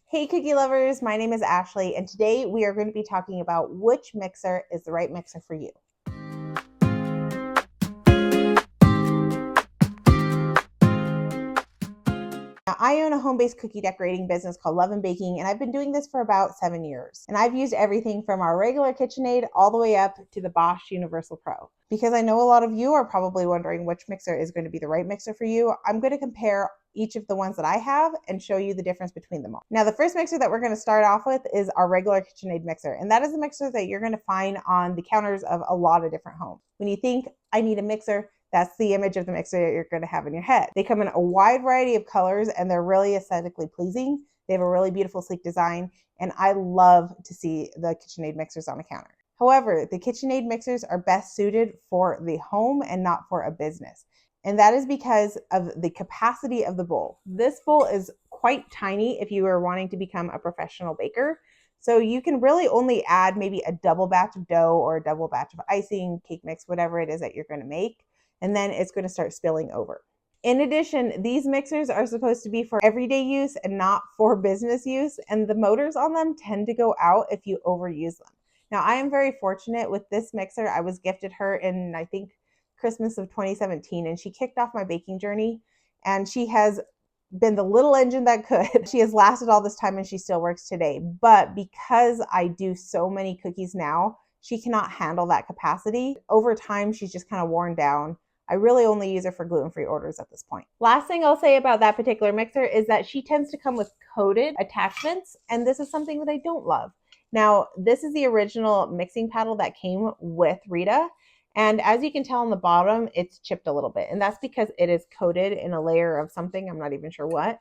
Hey cookie lovers, my name is Ashley and today we are going to be talking about which mixer is the right mixer for you. Now, I own a home-based cookie decorating business called Love and Baking, and I've been doing this for about 7 years. And I've used everything from our regular KitchenAid all the way up to the Bosch Universal Pro. Because I know a lot of you are probably wondering which mixer is going to be the right mixer for you, I'm going to compare each of the ones that I have and show you the difference between them all. Now, the first mixer that we're going to start off with is our regular KitchenAid mixer, and that is a mixer that you're going to find on the counters of a lot of different homes. When you think, I need a mixer, that's the image of the mixer that you're going to have in your head. They come in a wide variety of colors and they're really aesthetically pleasing. They have a really beautiful, sleek design, and I love to see the KitchenAid mixers on the counter. However, the KitchenAid mixers are best suited for the home and not for a business. And that is because of the capacity of the bowl. This bowl is quite tiny if you are wanting to become a professional baker. So you can really only add maybe a double batch of dough or a double batch of icing, cake mix, whatever it is that you're going to make. And then it's going to start spilling over. In addition, these mixers are supposed to be for everyday use and not for business use, and the motors on them tend to go out if you overuse them. Now, I am very fortunate with this mixer. I was gifted her in, I think, Christmas of 2017, and she kicked off my baking journey, and she has been the little engine that could. She has lasted all this time and she still works today. But because I do so many cookies now, she cannot handle that capacity. Over time, she's just kind of worn down. I really only use her for gluten-free orders at this point. Last thing I'll say about that particular mixer is that she tends to come with coated attachments, and this is something that I don't love. Now, this is the original mixing paddle that came with Rita, and as you can tell on the bottom, it's chipped a little bit, and that's because it is coated in a layer of something, I'm not even sure what.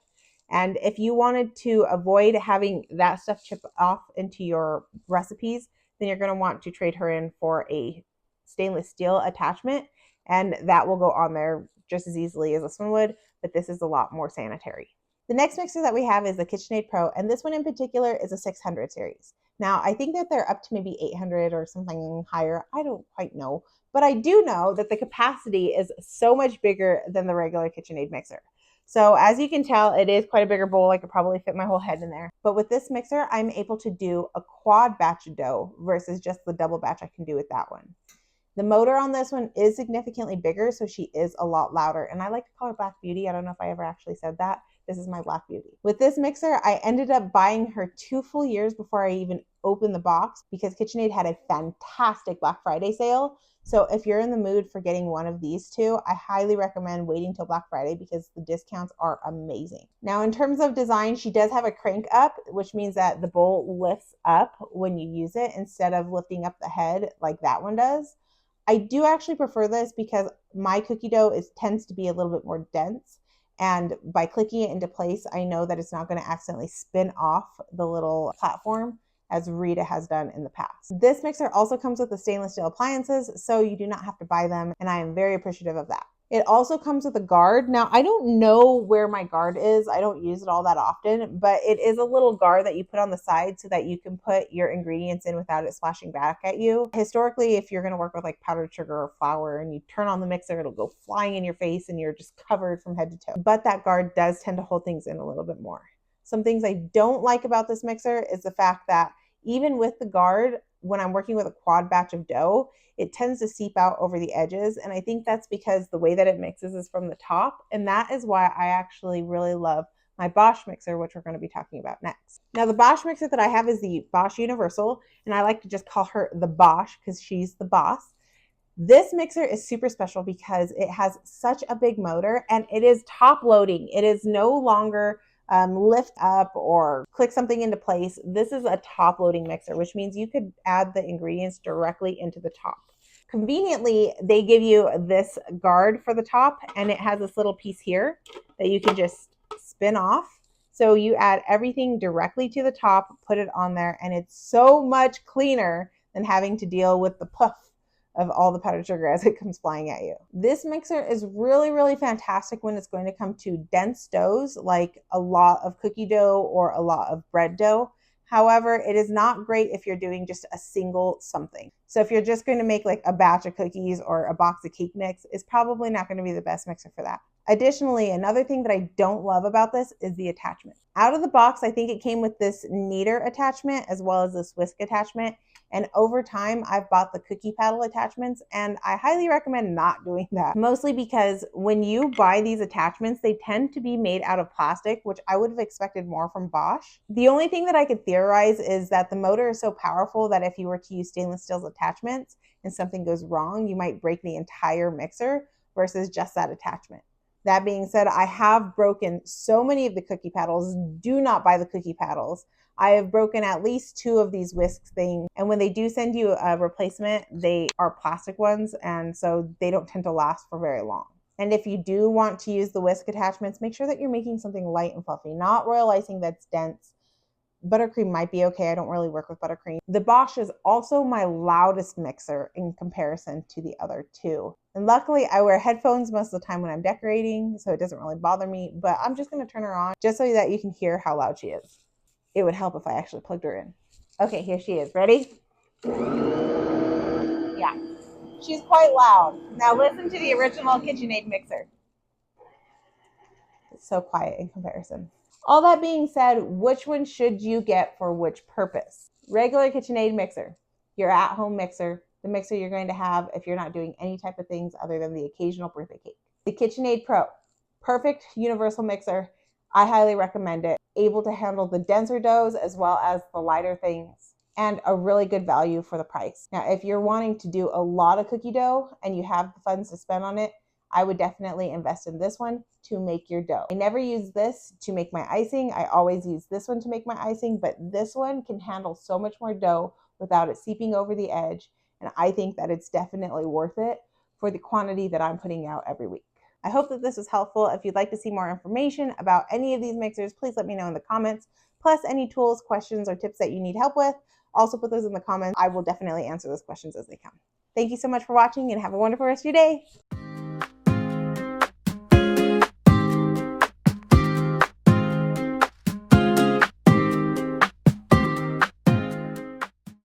And if you wanted to avoid having that stuff chip off into your recipes, then you're going to want to trade her in for a stainless steel attachment, and that will go on there just as easily as this one would, but this is a lot more sanitary. The next mixer that we have is the KitchenAid Pro, and this one in particular is a 600 series. Now, I think that they're up to maybe 800 or something higher. I don't quite know, but I do know that the capacity is so much bigger than the regular KitchenAid mixer. So as you can tell, it is quite a bigger bowl. I could probably fit my whole head in there. But with this mixer, I'm able to do a quad batch of dough versus just the double batch I can do with that one. The motor on this one is significantly bigger, so she is a lot louder. And I like to call her Black Beauty. I don't know if I ever actually said that. This is my Black Beauty. With this mixer, I ended up buying her 2 full years before I even opened the box because KitchenAid had a fantastic Black Friday sale. So if you're in the mood for getting one of these two, I highly recommend waiting till Black Friday because the discounts are amazing. Now, in terms of design, she does have a crank up, which means that the bowl lifts up when you use it instead of lifting up the head like that one does. I do actually prefer this because my cookie dough tends to be a little bit more dense. And by clicking it into place, I know that it's not going to accidentally spin off the little platform as Rita has done in the past. This mixer also comes with the stainless steel appliances, so you do not have to buy them, and I am very appreciative of that. It also comes with a guard. Now, I don't know where my guard is. I don't use it all that often, but it is a little guard that you put on the side so that you can put your ingredients in without it splashing back at you. Historically, if you're going to work with like powdered sugar or flour and you turn on the mixer, it'll go flying in your face and you're just covered from head to toe. But that guard does tend to hold things in a little bit more. Some things I don't like about this mixer is the fact that even with the guard, when I'm working with a quad batch of dough, it tends to seep out over the edges. And I think that's because the way that it mixes is from the top. And that is why I actually really love my Bosch mixer, which we're going to be talking about next. Now, the Bosch mixer that I have is the Bosch Universal, and I like to just call her the Bosch because she's the boss. This mixer is super special because it has such a big motor and it is top loading. It is no longer lift up or click something into place. This is a top loading mixer, which means you could add the ingredients directly into the top. Conveniently, they give you this guard for the top, and it has this little piece here that you can just spin off. So you add everything directly to the top, put it on there, and it's so much cleaner than having to deal with the puff of all the powdered sugar as it comes flying at you. This mixer is really, really fantastic when it's going to come to dense doughs like a lot of cookie dough or a lot of bread dough. However, it is not great if you're doing just a single something. So if you're just going to make like a batch of cookies or a box of cake mix, it's probably not going to be the best mixer for that. Additionally, another thing that I don't love about this is the attachment. Out of the box, I think it came with this kneader attachment as well as this whisk attachment. And over time, I've bought the cookie paddle attachments, and I highly recommend not doing that. Mostly because when you buy these attachments, they tend to be made out of plastic, which I would have expected more from Bosch. The only thing that I could theorize is that the motor is so powerful that if you were to use stainless steel attachments and something goes wrong, you might break the entire mixer versus just that attachment. That being said, I have broken so many of the cookie paddles. Do not buy the cookie paddles. I have broken at least 2 of these whisk things, and when they do send you a replacement, they are plastic ones, and so they don't tend to last for very long. And if you do want to use the whisk attachments, make sure that you're making something light and fluffy, not royal icing that's dense. Buttercream might be okay. I don't really work with buttercream. The Bosch is also my loudest mixer in comparison to the other 2. And luckily I wear headphones most of the time when I'm decorating, so it doesn't really bother me, but I'm just gonna turn her on just so that you can hear how loud she is. It would help if I actually plugged her in. Okay, here she is. Ready? Yeah, she's quite loud. Now listen to the original KitchenAid mixer. It's so quiet in comparison. All that being said, which one should you get for which purpose? Regular KitchenAid mixer, your at-home mixer, the mixer you're going to have if you're not doing any type of things other than the occasional birthday cake. The KitchenAid Pro, perfect universal mixer. I highly recommend it. Able to handle the denser doughs as well as the lighter things, and a really good value for the price. Now, if you're wanting to do a lot of cookie dough and you have the funds to spend on it, I would definitely invest in this one to make your dough. I never use this to make my icing. I always use this one to make my icing, but this one can handle so much more dough without it seeping over the edge. And I think that it's definitely worth it for the quantity that I'm putting out every week. I hope that this was helpful. If you'd like to see more information about any of these mixers, please let me know in the comments. Plus any tools, questions, or tips that you need help with, also put those in the comments. I will definitely answer those questions as they come. Thank you so much for watching and have a wonderful rest of your day.